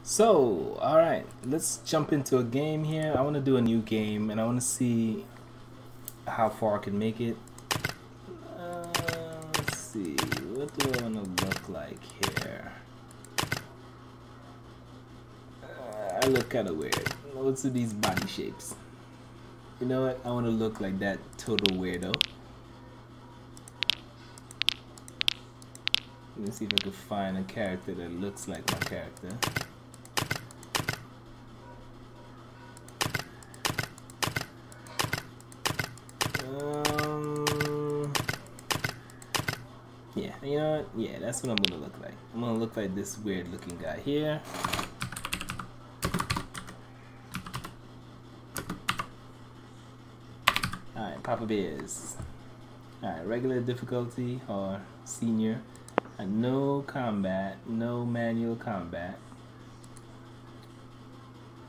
So, alright, let's jump into a game here. I want to do a new game and I want to see how far I can make it. Let's see, what do I want to look like here? I look kind of weird. What's with these body shapes? You know what? I want to look like that total weirdo. Let me see if I can find a character that looks like my character. Yeah, you know what? Yeah, that's what I'm gonna look like. I'm gonna look like this weird looking guy here. Alright, Papa Bears. Alright, regular difficulty or senior. No combat, no manual combat.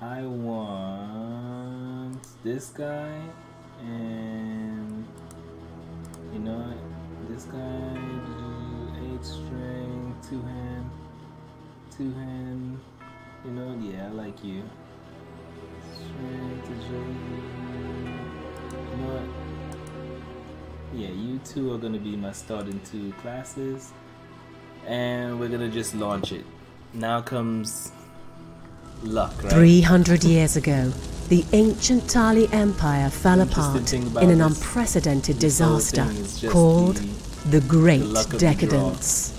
I want this guy and you know what? This guy, 8 string, 2 hand, you know, yeah, I like you. Strength, agility, you know what? Yeah, you two are gonna be my starting 2 classes, and we're gonna just launch it. Now comes luck, right? 300 years ago, the ancient Tali Empire fell apart in an unprecedented disaster called the Great Decadence.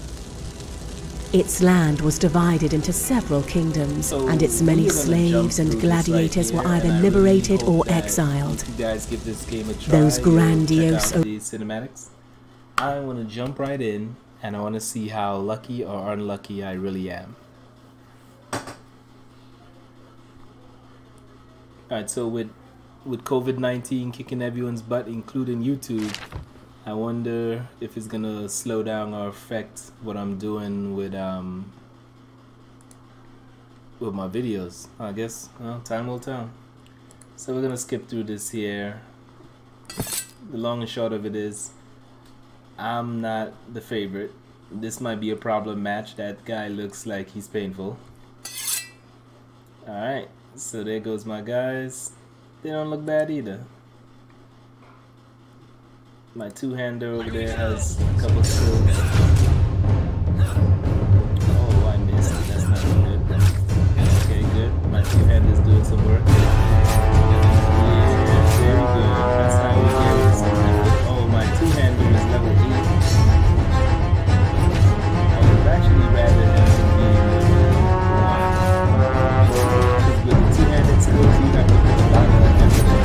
Its land was divided into several kingdoms, and its many slaves and gladiators were either liberated or exiled. You guys give this game a try. Those grandiose cinematics. I want to jump right in, and I want to see how lucky or unlucky I really am. Alright, so with COVID-19 kicking everyone's butt, including YouTube, I wonder if it's gonna slow down or affect what I'm doing with my videos. I guess, well, time will tell. So we're gonna skip through this here. The long and short of it is, I'm not the favorite. This might be a problem match. That guy looks like he's painful. Alright, so there goes my guys. They don't look bad either. My 2-hander over there has a couple skills. Oh, I missed. That's not good. Okay, good. My 2-hander's doing some work. Yeah, very good. That's how we get it. Oh, my 2-hander is level 8. I would actually rather have to be because with the 2-handed skills, you have to put a lot of effort into it.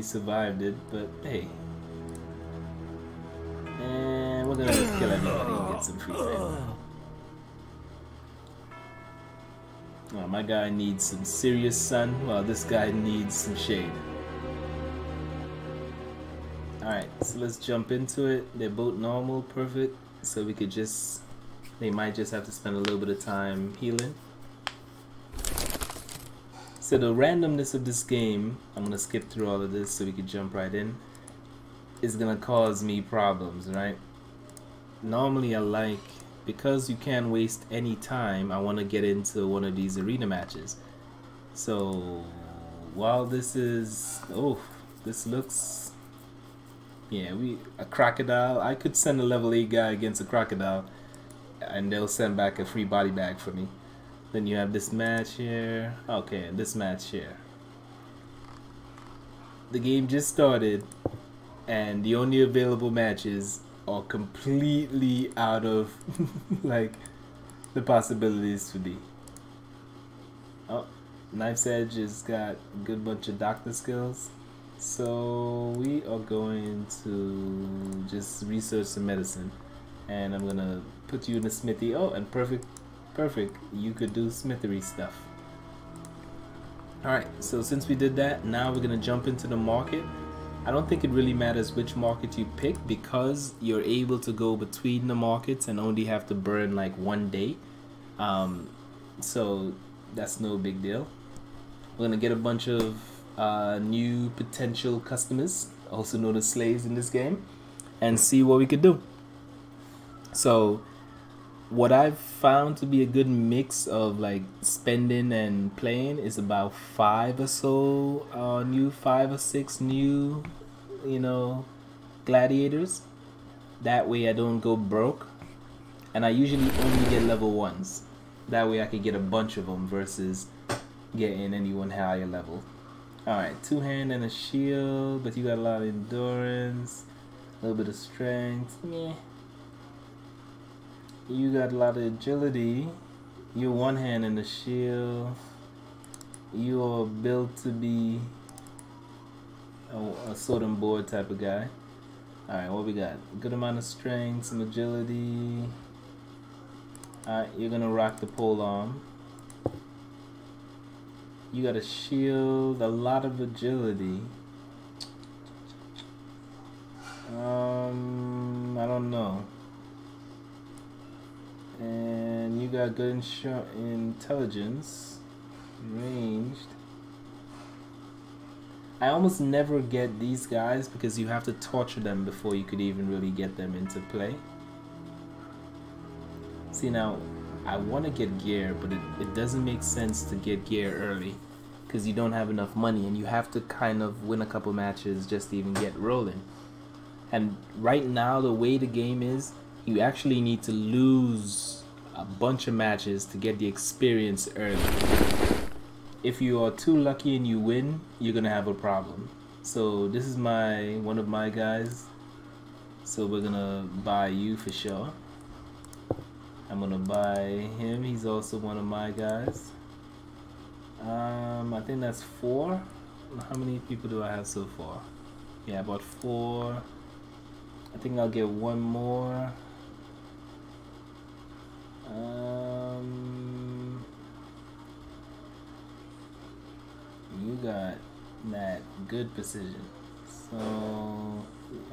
Survived it, but hey. And we're gonna kill everybody and get some free fame. Oh, my guy needs some serious sun, while this guy needs some shade. Alright, so let's jump into it. They're both normal, perfect, so we could just, they might just have to spend a little bit of time healing. So the randomness of this game, I'm going to skip through all of this so we can jump right in, is going to cause me problems, right? Normally I like, because you can't waste any time, I want to get into one of these arena matches. So while this is, oh, this looks, yeah, a crocodile. I could send a level 8 guy against a crocodile and they'll send back a free body bag for me. Then you have this match here. Okay, this match here. The game just started and the only available matches are completely out of like the possibilities to be. Oh, Knife's Edge has got a good bunch of doctor skills. So we are going to just research some medicine. And I'm gonna put you in the smithy. Oh, and perfect Perfect. You could do smithery stuff. Alright, so since we did that, now we're gonna jump into the market. I don't think it really matters which market you pick because you're able to go between the markets and only have to burn like 1 day. So that's no big deal. We're gonna get a bunch of new potential customers, also known as slaves in this game, and see what we could do. So what I've found to be a good mix of like spending and playing is about 5 or 6 new, you know, gladiators. That way I don't go broke, and I usually only get level 1s. That way I could get a bunch of them versus getting anyone higher level. Alright, 2-hand and a shield, but you got a lot of endurance, a little bit of strength. Meh. You got a lot of agility. You're 1-hand and a shield. You are built to be a sword and board type of guy. Alright, what we got? Good amount of strength, some agility. Alright, you're gonna rock the pole arm. You got a shield, a lot of agility. I don't know. And you got good intelligence, ranged. I almost never get these guys because you have to torture them before you could even really get them into play. See, now I want to get gear, but it doesn't make sense to get gear early because you don't have enough money and you have to kind of win a couple matches just to even get rolling. And right now the way the game is, you actually need to lose a bunch of matches to get the experience early. If you are too lucky and you win, you're gonna have a problem. So this is one of my guys. So we're gonna buy you for sure. I'm gonna buy him. He's also one of my guys. I think that's 4. How many people do I have so far? Yeah, about 4. I think I'll get 1 more. You got that good precision, so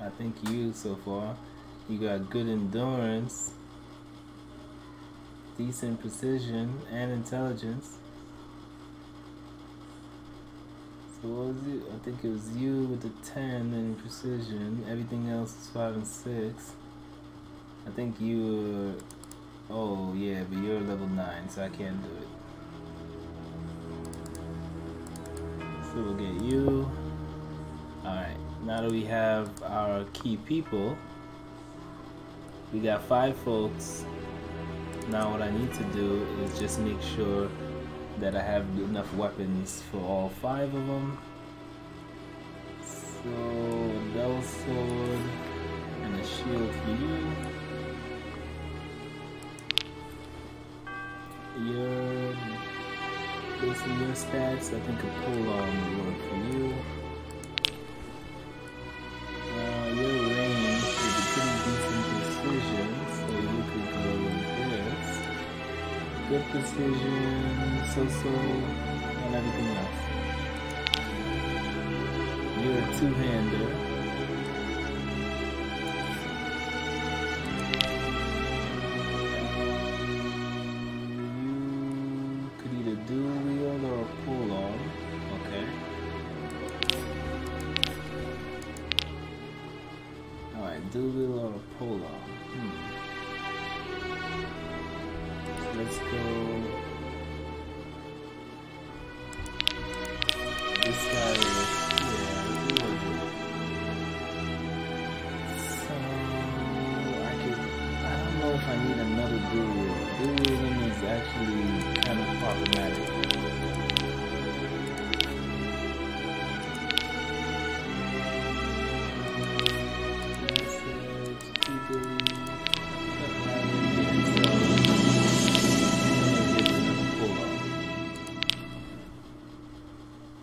I think you so far, you got good endurance, decent precision, and intelligence. So what was it? I think it was you with the 10 in precision. Everything else is 5 and 6. I think you were, oh yeah, but you're level 9, so I can't do it. So we'll get you. Alright, now that we have our key people, we got 5 folks. Now what I need to do is just make sure that I have enough weapons for all 5 of them. So a bell sword and a shield for you. Based on your stats, I think a pull-on will work for you. Your range is a pretty decent precision, so you could go with this. Good precision, so, and everything else. You're a 2-hander. Dual wheel or a pull-on? Let's go. This guy is here. So I don't know if I need another dual wheel. Dual wheeling is actually kind of problematic.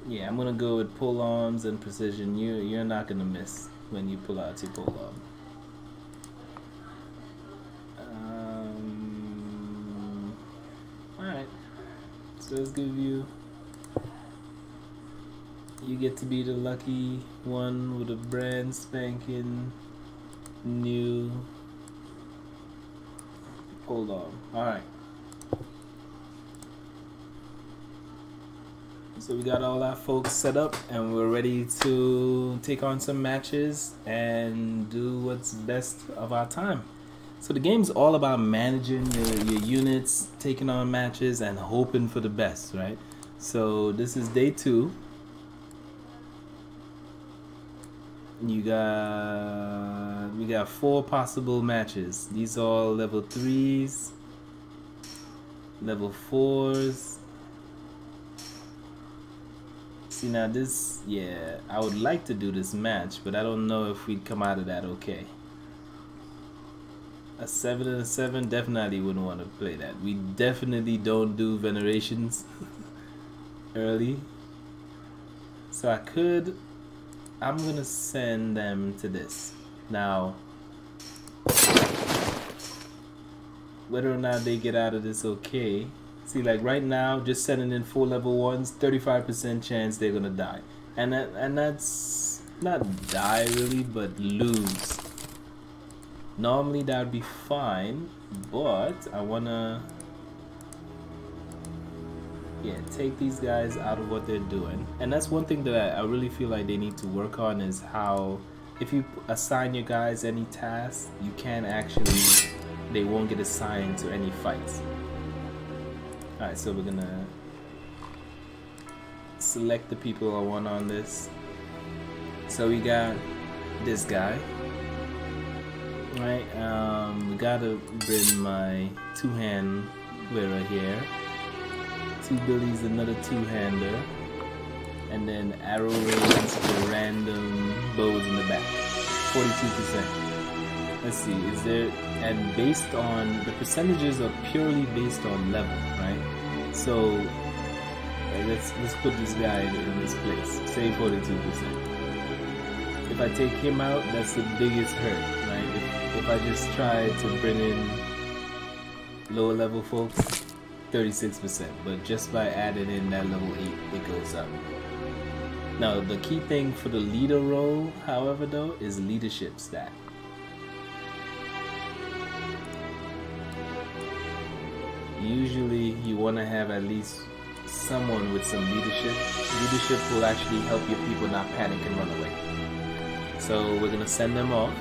Yeah, I'm gonna go with pull-arms and precision. You're not gonna miss when you pull out your pull-arm. So let's give you. You get to be the lucky one with a brand spanking new. Hold on. Alright. So we got all our folks set up and we're ready to take on some matches and do what's best of our time. So the game's all about managing your units, taking on matches, and hoping for the best, right? So this is day 2. We got 4 possible matches. These are all level 3s, level 4s. See now this, yeah, I would like to do this match, but I don't know if we'd come out of that okay. A 7 and a 7, definitely wouldn't want to play that. We definitely don't do venerations early. So I'm gonna send them to this. Now, whether or not they get out of this okay. See, like right now, just sending in 4 level 1s, 35% chance they're gonna die. And that's not die really, but lose. Normally that would be fine, but I wanna take these guys out of what they're doing. And that's one thing that I really feel like they need to work on, is how if you assign your guys any tasks, you can't actually, they won't get assigned to any fights. Alright, so we're gonna select the people I want on this. So we got this guy. Right, we gotta bring my 2-hand wearer here. 2 billies, another 2-hander, and then arrow range for random bows in the back. 42%. Let's see, is there, and based on the percentages are purely based on level, right? So let's put this guy in this place. Say 42%. If I take him out, that's the biggest hurt, right? If I just try to bring in lower level folks, 36%, but just by adding in that level 8, it goes up. Now the key thing for the leader role, however though, is leadership stat. Usually you want to have at least someone with some leadership. Leadership will actually help your people not panic and run away. So we're gonna send them off,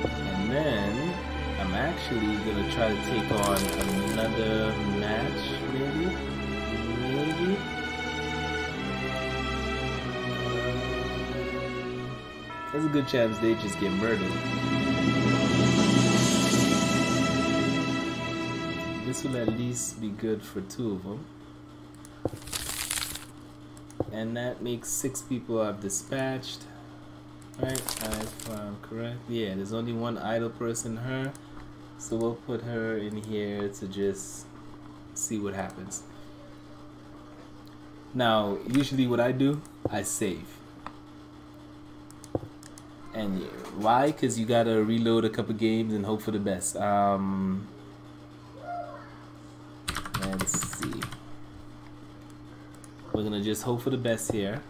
and then I'm actually gonna try to take on another match, maybe. There's a good chance they just get murdered. This will at least be good for 2 of them. And that makes 6 people I've dispatched. Right, if I'm correct. Yeah, there's only one idle person, her. So we'll put her in here to just see what happens. Now, usually what I do, I save. And why? Because you gotta reload a couple games and hope for the best. Let's see. We're gonna just hope for the best here.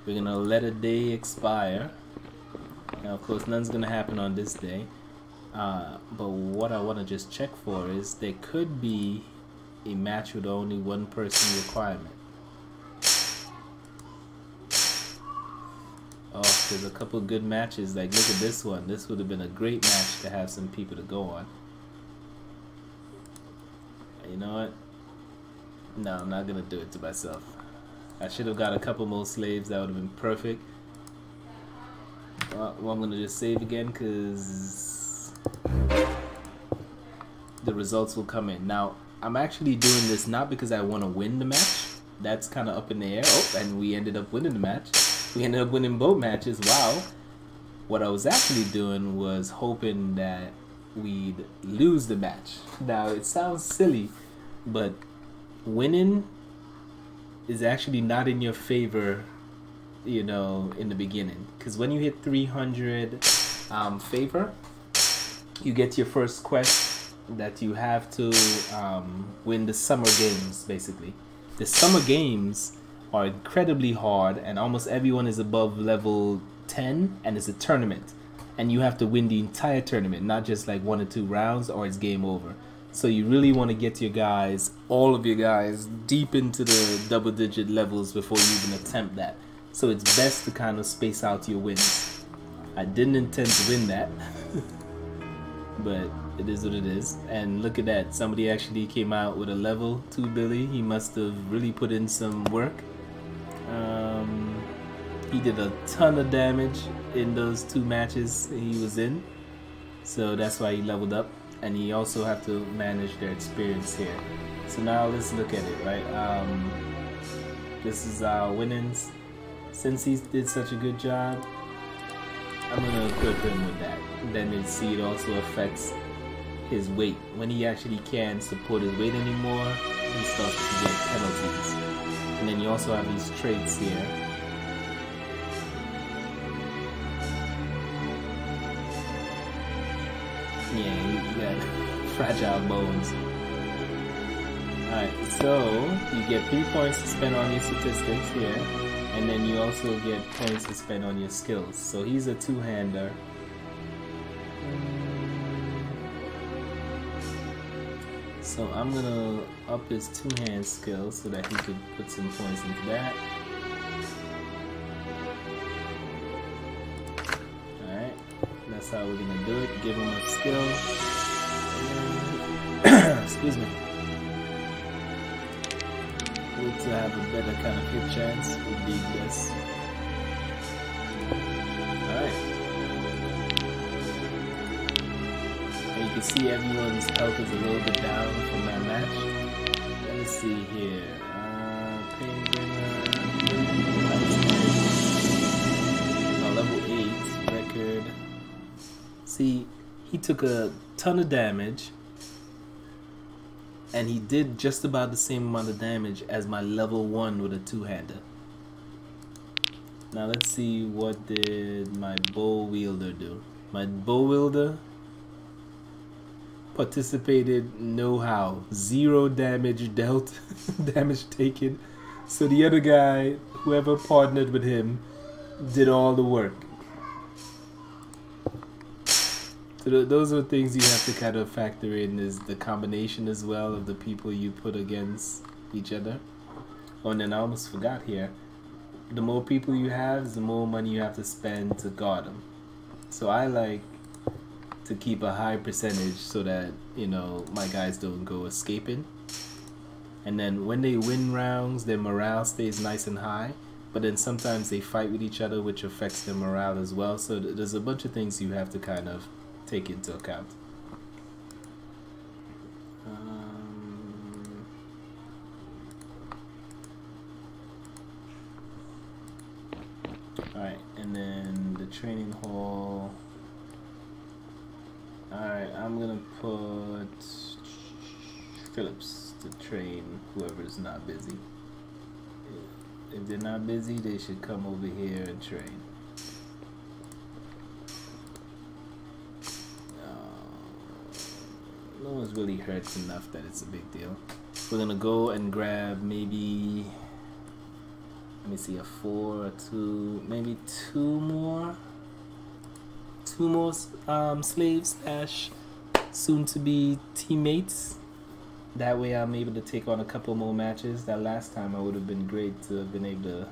We're gonna let a day expire. Now, of course, nothing's gonna happen on this day. But what I want to just check for is there could be a match with only 1 person requirement. Oh, there's a couple good matches. Like, look at this one. This would have been a great match to have some people to go on. You know what? No, I'm not gonna do it to myself. I should have got a couple more slaves. That would have been perfect. Well, I'm gonna just save again because the results will come in. Now, I'm actually doing this not because I want to win the match. That's kind of up in the air. Oh, and we ended up winning the match. We ended up winning both matches. Wow. What I was actually doing was hoping that we'd lose the match. Now, it sounds silly, but winning is actually not in your favor, you know, in the beginning. Because when you hit 300 favor, you get your first quest that you have to win the summer games, basically. The summer games are incredibly hard, and almost everyone is above level 10, and it's a tournament. And you have to win the entire tournament, not just like 1 or 2 rounds, or it's game over. So you really want to get your guys, all of your guys, deep into the double-digit levels before you even attempt that. So it's best to kind of space out your wins. I didn't intend to win that, but it is what it is. And look at that, somebody actually came out with a level 2 Billy. He must have really put in some work. He did a ton of damage in those 2 matches he was in, so that's why he leveled up. And he also have to manage their experience here. So now let's look at it, right? This is our winnings. Since he did such a good job, I'm gonna equip him with that. Then you see it also affects his weight. When he actually can't support his weight anymore, he starts to get penalties. And then you also have these traits here. Yeah, you got fragile bones. Alright, so you get 3 points to spend on your statistics here, and then you also get points to spend on your skills. So he's a 2-hander. So I'm gonna up his 2-hand skill so that he could put some points into that. Alright, that's how we're gonna do it. Give him a skill. Excuse me. Need to have a better kind of hit chance would be this. Alright. And you can see everyone's health is a little bit down from that match. Let me see here. Level 8 record. See, he took a ton of damage, and he did just about the same amount of damage as my level 1 with a 2-hander. Now let's see, what did my bow wielder do? My bow wielder participated no how. 0 damage dealt, damage taken. So the other guy, whoever partnered with him, did all the work. So those are things you have to kind of factor in, is the combination as well of the people you put against each other. Oh, and then I almost forgot here. The more people you have, the more money you have to spend to guard them. So I like to keep a high percentage so that, you know, my guys don't go escaping. And then when they win rounds, their morale stays nice and high. But then sometimes they fight with each other, which affects their morale as well. So there's a bunch of things you have to kind of take into account. Alright, and then the training hall. Alright, I'm gonna put Phillips to train whoever's not busy. If they're not busy, they should come over here and train. No one's really hurt enough that it's a big deal. We're gonna go and grab maybe, let me see, a 4 or 2, maybe 2 more slaves slash soon to be teammates. That way I'm able to take on a couple more matches. That last time I would have been great to have been able to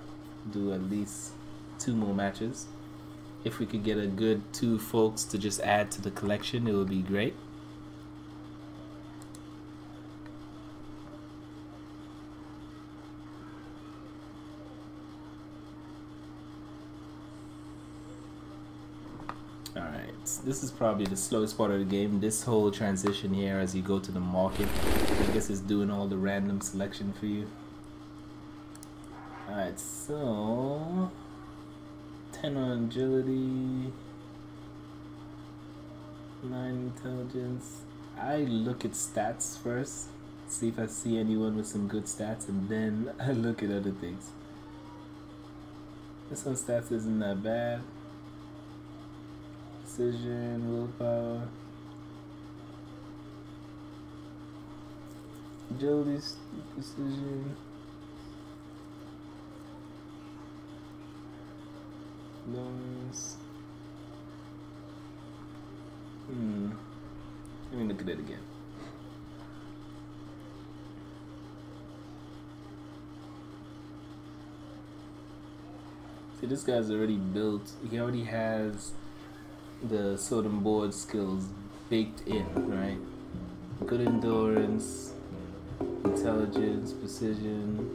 do at least 2 more matches. If we could get a good 2 folks to just add to the collection, it would be great. Alright, this is probably the slowest part of the game. This whole transition here as you go to the market, I guess it's doing all the random selection for you. Alright, so 10 on agility, 9 intelligence. I look at stats first, see if I see anyone with some good stats, and then I look at other things. This one stats isn't that bad. Precision, willpower. Agility, precision. Noise. Let me look at it again. See, this guy's already built. He already has the Sodom board skills baked in, right? Good endurance, intelligence, precision,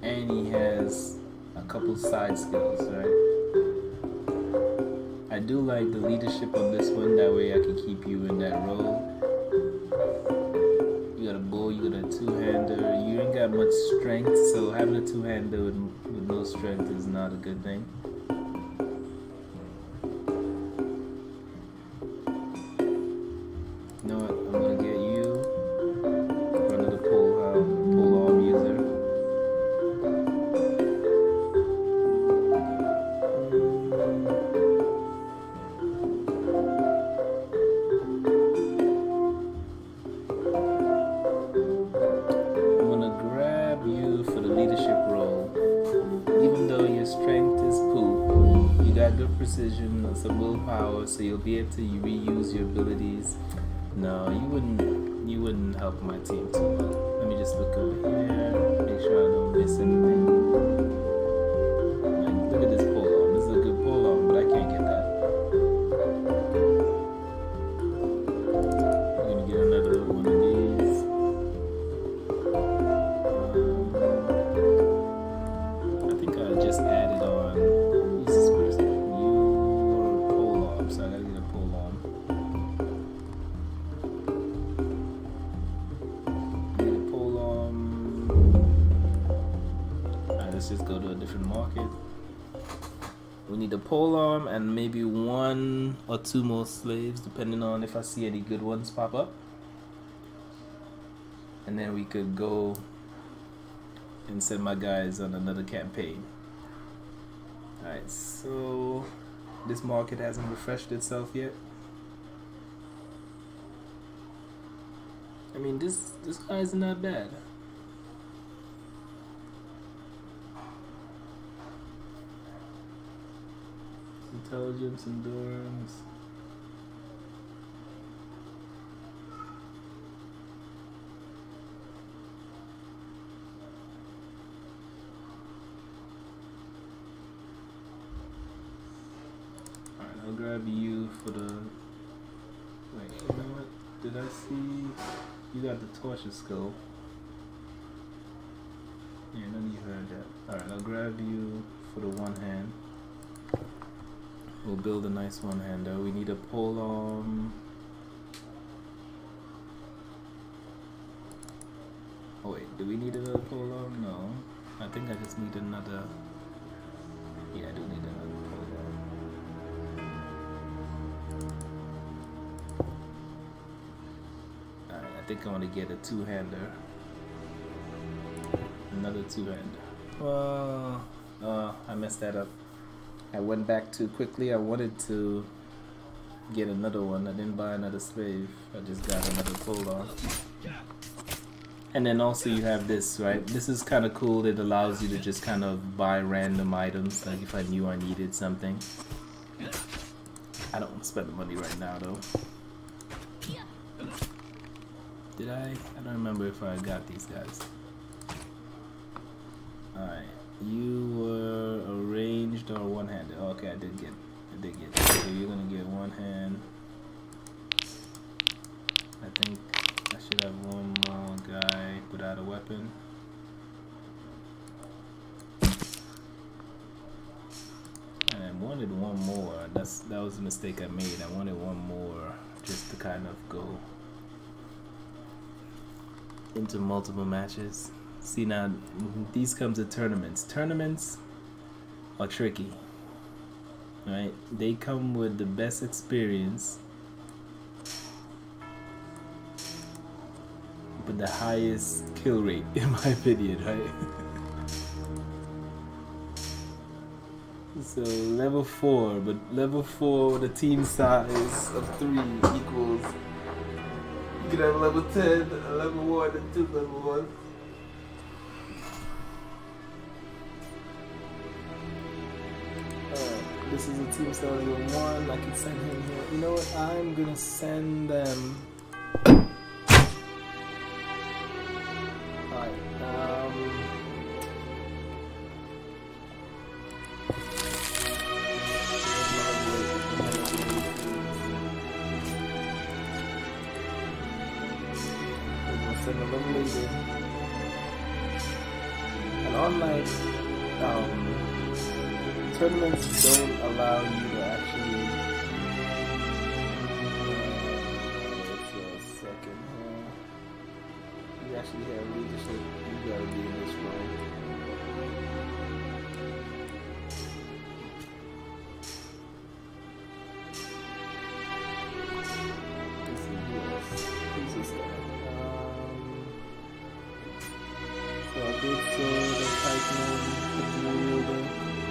and he has a couple side skills, right? I do like the leadership on this one, that way I can keep you in that role. You got a bow, you got a two-hander, you ain't got much strength, so having a two-hander with no strength is not a good thing. You know what, I'm gonna get you one of the pole arm user. I'm gonna grab you for the leadership role. Even though your strength is poop, you got good precision, some willpower, so you'll be able to reuse your abilities. No, you wouldn't help my team too well. Let me just look over here, make sure I don't miss anything. Like, look at this pole arm. This is a good pole arm, but I can't get that. I'm gonna get another one of these. I think I just added on. Who's this person? You are a pole arm, so I gotta get a pole arm. Let's just go to a different market. We need a pole arm and maybe 1 or 2 more slaves, depending on if I see any good ones pop up. And then we could go and send my guys on another campaign. Alright, so this market hasn't refreshed itself yet. I mean, this guy's not bad. Intelligence, endurance. Alright, I'll grab you for the... Wait, you know what? Did I see... You got the torture skill. Yeah, none of you heard that. Alright, I'll grab you for the one hand. We'll build a nice one-hander. We need a pole arm. Oh wait, do we need another pole arm? No. I think I just need another... Yeah, I do need another pole arm. Alright, I think I want to get a two-hander. Another two-hander. Well, I messed that up. I went back too quickly. I wanted to get another one. I didn't buy another slave. I just got another pole arm. And then also you have this, right? This is kind of cool. It allows you to just kind of buy random items. Like if I knew I needed something. I don't want to spend the money right now though. Did I? I don't remember if I got these guys. Alright. You were arranged or one-handed. Oh, okay, I did get it. So you're gonna get one hand. I think I should have one more guy without a weapon. And I wanted one more. That was a mistake I made. I wanted one more just to kind of go into multiple matches. See now, these comes to tournaments. Tournaments are tricky, right? They come with the best experience, but the highest kill rate, in my opinion, right? So level 4, but level 4 with a team size of 3 equals You can have level 10, level 1, and 2 level 1. This is a team starting with 1. I can send him here. You know what? I'm gonna send them. Alright, send a little later. And unlike tournaments don't allow you to actually what's a second here. You actually have leadership. You gotta be in this role. Who's this guy? So I did say the Titan,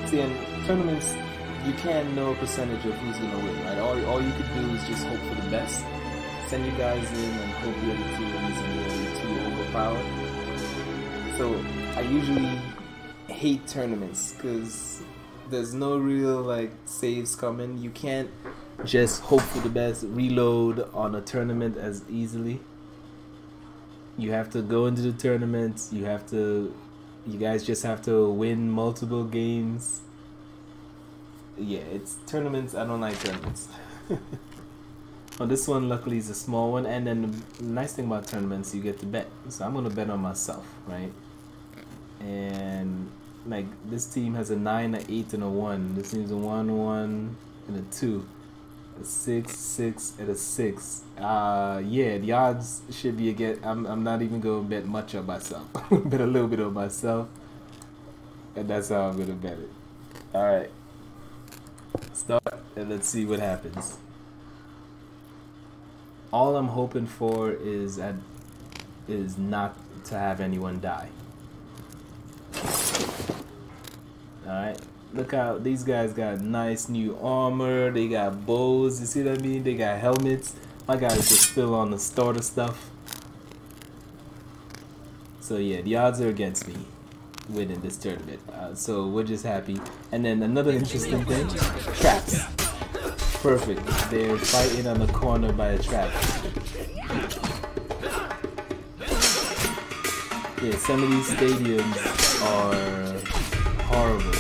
see, in tournaments, you can't know a percentage of who's gonna win, right? All you could do is just hope for the best. Send you guys in and hope the other team isn't really too overpowered. So I usually hate tournaments because there's no real like saves coming. You can't just hope for the best, reload on a tournament as easily. You have to go into the tournaments. You guys just have to win multiple games. Yeah, it's tournaments. I don't like tournaments. Well, this one luckily is a small one, and then the nice thing about tournaments, you get to bet. So I'm gonna bet on myself, right? And like this team has a 9, an 8, and a 1. This team's a 1, 1, and a 2, a 6, 6, and a 6. Yeah, the odds should be again. I'm not even gonna bet much on myself. Bet a little bit on myself, and that's how I'm gonna bet it. All right. Start and let's see what happens. All I'm hoping for is not to have anyone die. Alright, look out, these guys got nice new armor, they got bows, you see what I mean? They got helmets. My guys are still on the starter stuff. So yeah, the odds are against me winning this tournament. So we're just happy. And then another interesting thing, traps. Perfect. They're fighting on the corner by a trap. Yeah, some of these stadiums are horrible.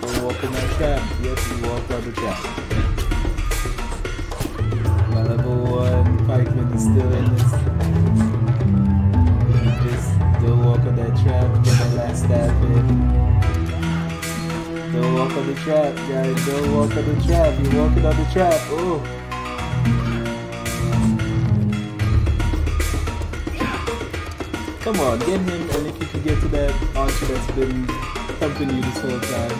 Don't walk in that trap. Yes, you walk on the trap. My level 1 pikeman is still in this. Just don't walk on that trap. Get my last stab in. Don't walk on the trap, guys. Don't walk on the trap. You're walking on the trap. Oh. Come on, get him, and if you can get to that archer that's been thumping you this whole time.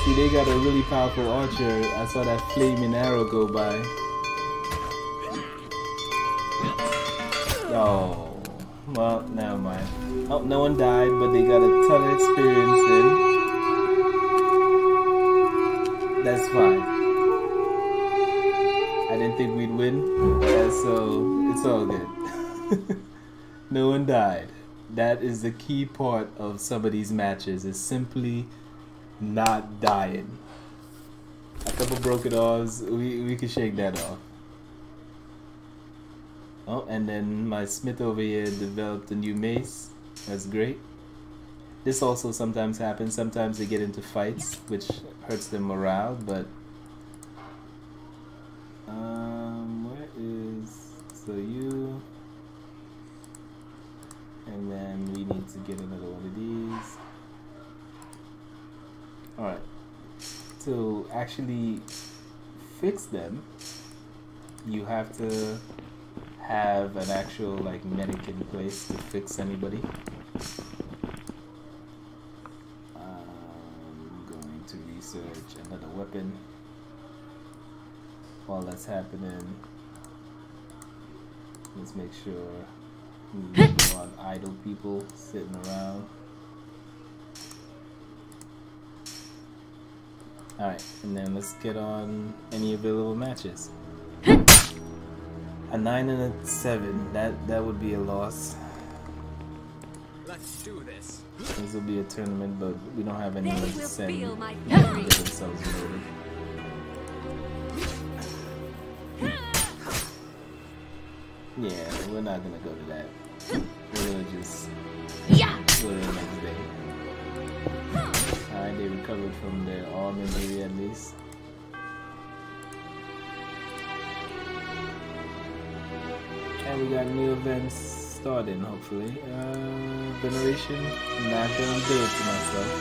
See, they got a really powerful archer. I saw that flaming arrow go by. Oh, well, never mind. Oh, no one died, but they got a ton of experience in. That's fine. I didn't think we'd win, yeah, so it's all good. No one died. That is the key part of some of these matches, is simply not dying. A couple broken arms, we can shake that off. Oh, and then my smith over here developed a new mace. That's great. This also sometimes happens. Sometimes they get into fights, which hurts their morale, but where is, so you, and then we need to get another one of these. Alright, to actually fix them, you have to have an actual like medic in place to fix anybody. I'm going to research another weapon while that's happening. Let's make sure we don't want idle people sitting around. Alright, and then let's get on any available matches. A 9 and a 7, that would be a loss. Let's do this. This will be a tournament, but we don't have anyone to send to get themselves loaded. Yeah, we're not gonna go to that. We're gonna just go to the next day. Alright, they recovered from their arm injury at least. And we got new events starting, hopefully. Veneration, not gonna do it to myself.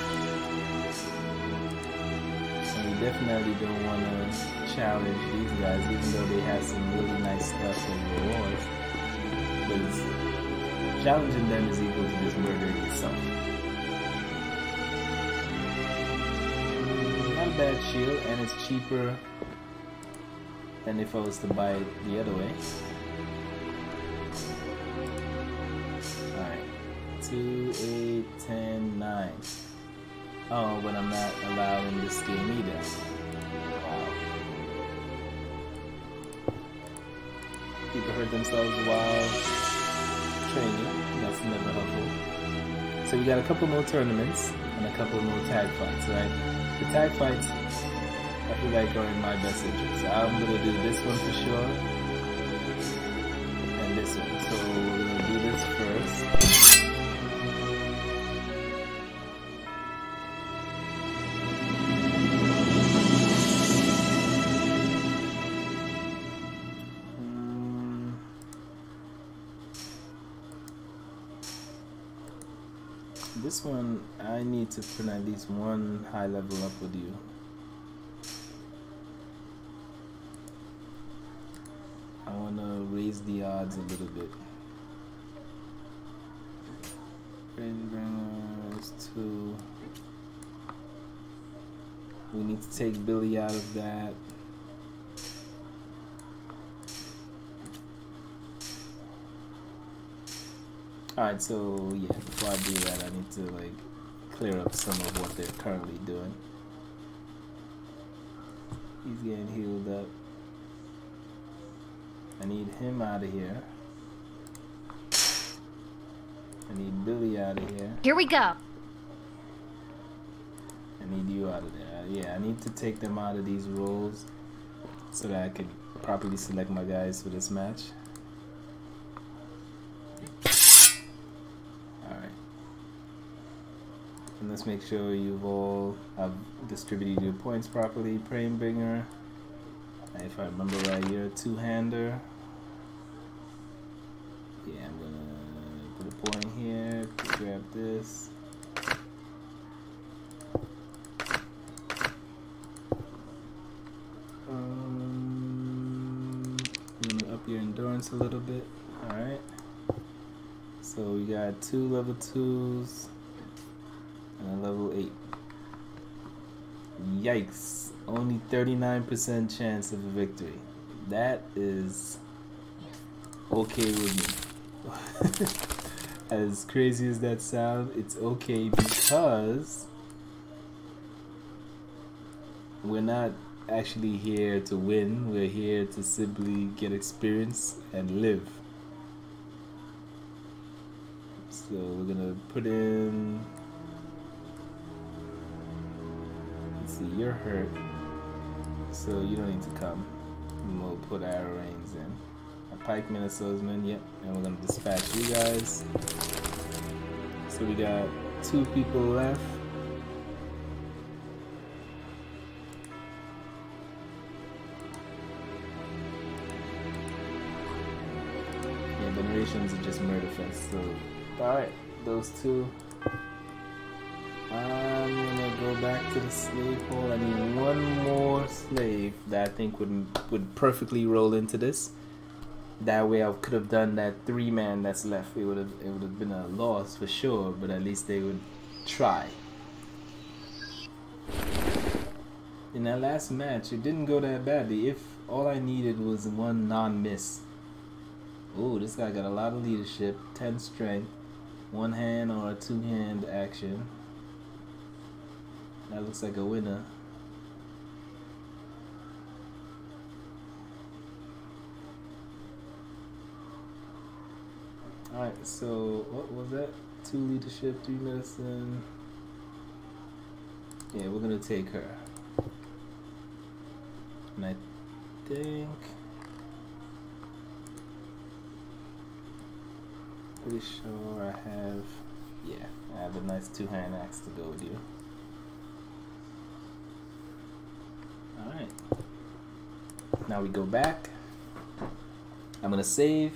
And we definitely don't want to challenge these guys, even though they have some really nice stuff and rewards. Because challenging them is equal to just murdering yourself. Not a bad shield, and it's cheaper than if I was to buy it the other way. 2, 8, 10, 9. Oh, but I'm not allowed in this game either. Wow. People hurt themselves while training. That's never helpful. So we got a couple more tournaments and a couple more tag fights, right? The tag fights, I feel like are in my best interest. So I'm gonna do this one for sure, and this one. So we're gonna do this first. This one, I need to put at least one high level up with you. I want to raise the odds a little bit. Bringers 2. We need to take Billy out of that. Alright, so yeah, before I do that, I need to like clear up some of what they're currently doing. He's getting healed up. I need him out of here. I need Billy out of here. Here we go. I need you out of there. Yeah, I need to take them out of these roles so that I can properly select my guys for this match. And let's make sure you've all have distributed your points properly. Praying Bringer, if I remember right, you're a two-hander. Yeah, I'm gonna put a point here. Grab this. I'm gonna up your endurance a little bit. All right. So we got 2 level 2s. And a level 8. Yikes. Only 39% chance of a victory. That is okay with me. As crazy as that sounds, it's okay because we're not actually here to win. We're here to simply get experience and live. So we're gonna put in... See, you're hurt, so you don't need to come. And we'll put arrow reins in. A pikeman, a swordsman, yep, and we're gonna dispatch you guys. So we got 2 people left. Yeah, venerations are just murder fest, so alright, those 2. I'm gonna go back to the slave hole. I need 1 more slave that I think would perfectly roll into this. That way I could have done that 3-man that's left. It would have been a loss for sure, but at least they would try. In that last match, it didn't go that badly. If all I needed was 1 non-miss. Oh, this guy got a lot of leadership, 10 strength, 1 hand or a 2-hand action. That looks like a winner. Alright, so what was that? 2 leadership, 3 medicine. Yeah, we're gonna take her. And I think pretty sure I have, yeah, I have a nice 2-hand axe to go with you. Alright. Now we go back. I'm gonna save.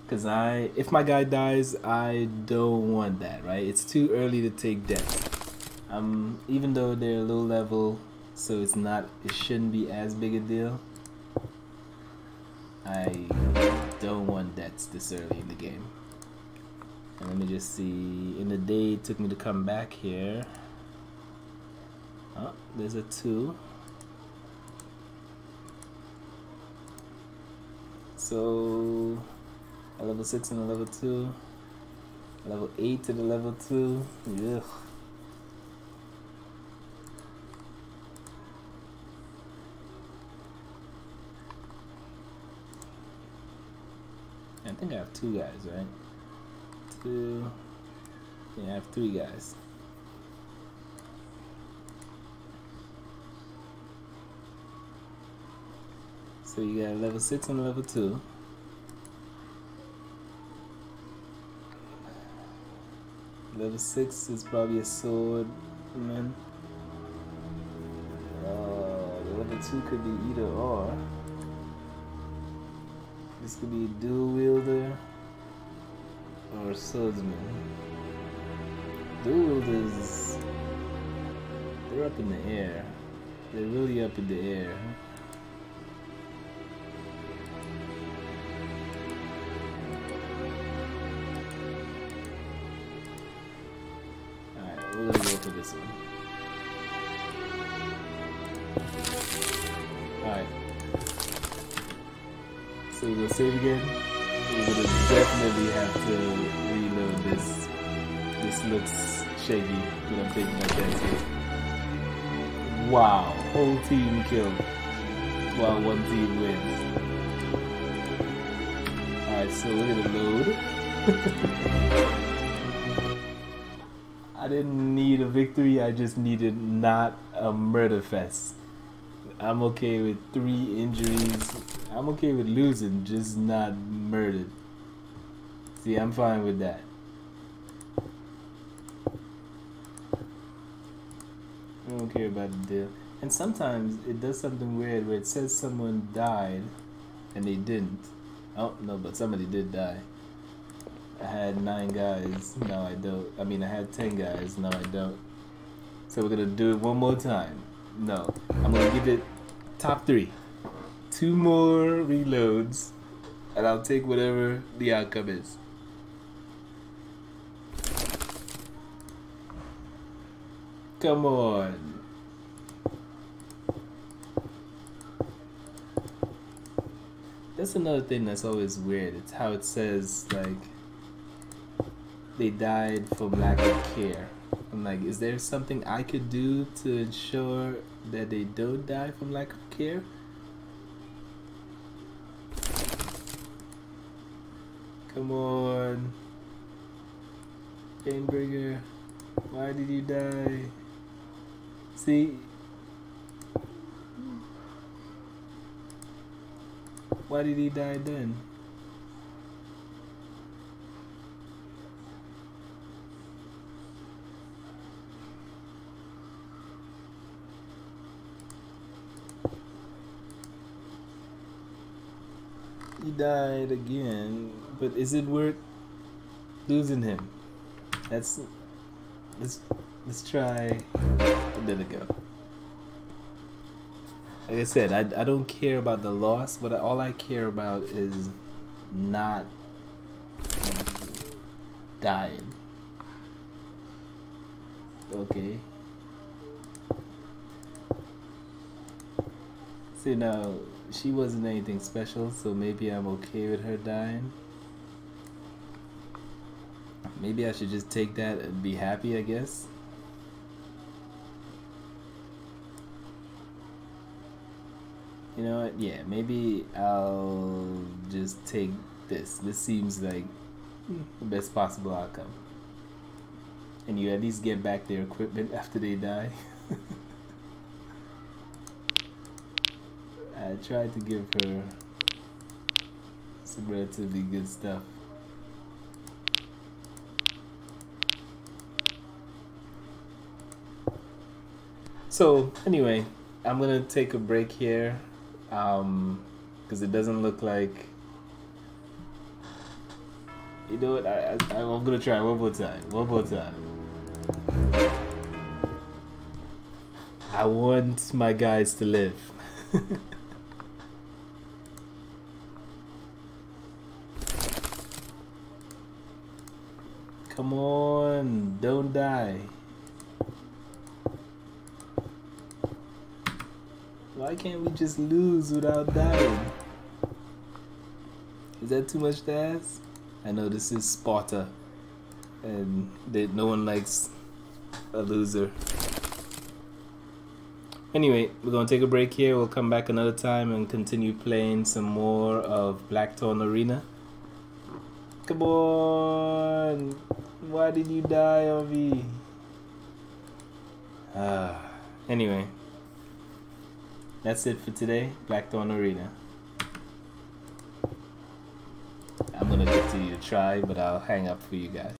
Cause if my guy dies, I don't want that, right? It's too early to take deaths. Even though they're low level, so it shouldn't be as big a deal. I don't want deaths this early in the game. And let me just see. In the day it took me to come back here. Oh, there's a 2. So a level 6 and a level 2. Level 8 to the level 2. Ugh. I think I have 2 guys, right? 2. Yeah, I have 3 guys. So you got a level 6 and a level 2. Level 6 is probably a sword, man. The level 2 could be either or. This could be a dual wielder or a swordsman. Dual wielders, they're up in the air. They're really up in the air. Alright, we're gonna go for this one. Alright. So we're gonna save again. We're gonna definitely have to reload this. This looks shaky, but I'm taking my chance here. Wow, whole team killed while one team wins. Alright, so we're gonna load. I didn't need a victory, I just needed not a murder fest. I'm okay with 3 injuries. I'm okay with losing, just not murdered. See, I'm fine with that. I don't care about the deal. And sometimes it does something weird where it says someone died and they didn't. Oh, no, but somebody did die. I had 9 guys, now I don't. I mean, I had 10 guys, now I don't. So we're gonna do it one more time. No, I'm gonna give it top 3. 2 more reloads, and I'll take whatever the outcome is. Come on. That's another thing that's always weird. It's how it says, like, they died from lack of care. I'm like, is there something I could do to ensure that they don't die from lack of care? Come on. Gamebringer, why did you die? See? Why did he die then? He died again, but is it worth losing him? Let's try a minute ago. Like I said, I don't care about the loss, but all I care about is not dying. Okay. See, now she wasn't anything special, so maybe I'm okay with her dying. Maybe I should just take that and be happy, I guess. You know what? Yeah, maybe I'll just take this. This seems like the best possible outcome. And you at least get back their equipment after they die. I tried to give her some relatively good stuff. So anyway, I'm gonna take a break here because it doesn't look like, you know what, I'm gonna try one more time. I want my guys to live. Come on, don't die. Why can't we just lose without dying? Is that too much to ask? I know this is Sparta, and no one likes a loser. Anyway, we're gonna take a break here. We'll come back another time and continue playing some more of Blackthorn Arena. Come on! Why did you die on me? Anyway, that's it for today. Blackthorn Arena. I'm gonna continue to try, but I'll hang up for you guys.